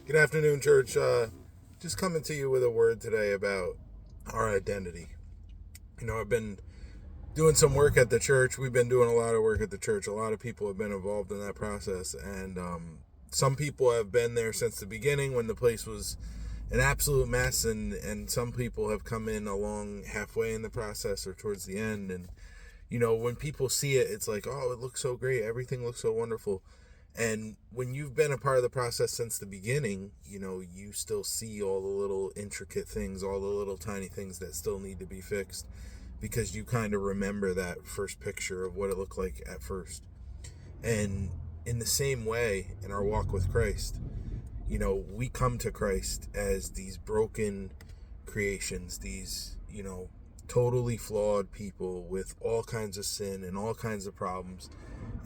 Good afternoon, church. Just coming to you with a word today about our identity. I've been doing some work at the church. We've been doing a lot of work at the church. A lot of people have been involved in that process. And some people have been there since the beginning when the place was an absolute mess. And some people have come in along halfway in the process or towards the end. And, when people see it, it's like, oh, it looks so great. Everything looks so wonderful. And when you've been a part of the process since the beginning, you still see all the little intricate things, all the little tiny things that still need to be fixed because you kind of remember that first picture of what it looked like at first. And in the same way, in our walk with Christ, we come to Christ as these broken creations, these, totally flawed people with all kinds of sin and all kinds of problems.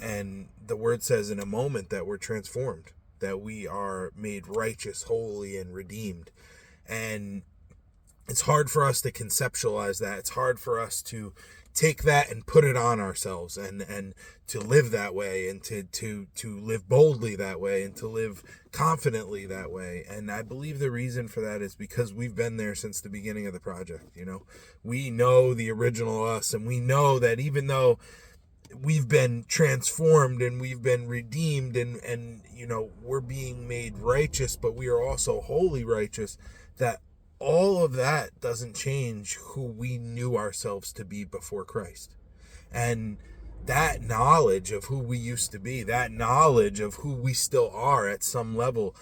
And the word says in a moment that we're transformed, that we are made righteous, holy, and redeemed. And it's hard for us to conceptualize that. It's hard for us to take that and put it on ourselves and to live that way and to live boldly that way and to live confidently that way. And I believe the reason for that is because we've been there since the beginning of the project. We know the original us, and we know that even though we've been transformed and we've been redeemed and we're being made righteous, but we are also wholly righteous, that all of that doesn't change who we knew ourselves to be before Christ. And that knowledge of who we used to be, that knowledge of who we still are at some level,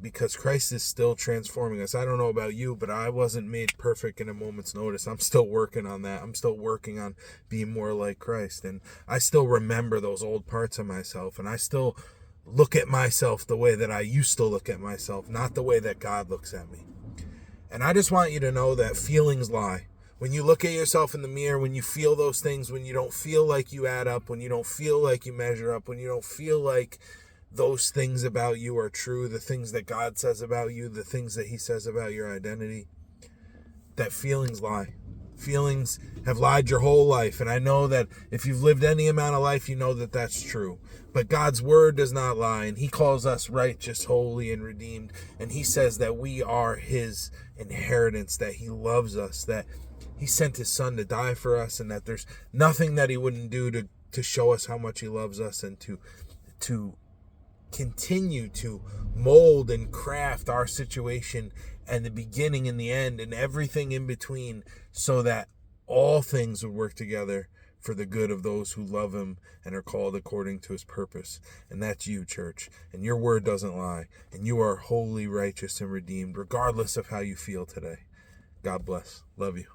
because Christ is still transforming us. I don't know about you, but I wasn't made perfect in a moment's notice. I'm still working on that. I'm still working on being more like Christ. And I still remember those old parts of myself. And I still look at myself the way that I used to look at myself, not the way that God looks at me. And I just want you to know that feelings lie. When you look at yourself in the mirror, when you feel those things, when you don't feel like you add up, when you don't feel like you measure up, when you don't feel like those things about you are true, the things that God says about you, the things that he says about your identity, that feelings lie. Feelings have lied your whole life. And I know that if you've lived any amount of life, you know that that's true. But God's word does not lie. And he calls us righteous, holy, and redeemed. And he says that we are his inheritance, that he loves us, that he sent his son to die for us, and that there's nothing that he wouldn't do to show us how much he loves us and to continue to mold and craft our situation and the beginning and the end and everything in between, so that all things would work together for the good of those who love him and are called according to his purpose. And that's you, church. And your word doesn't lie. And you are holy, righteous, and redeemed, regardless of how you feel today. God bless. Love you.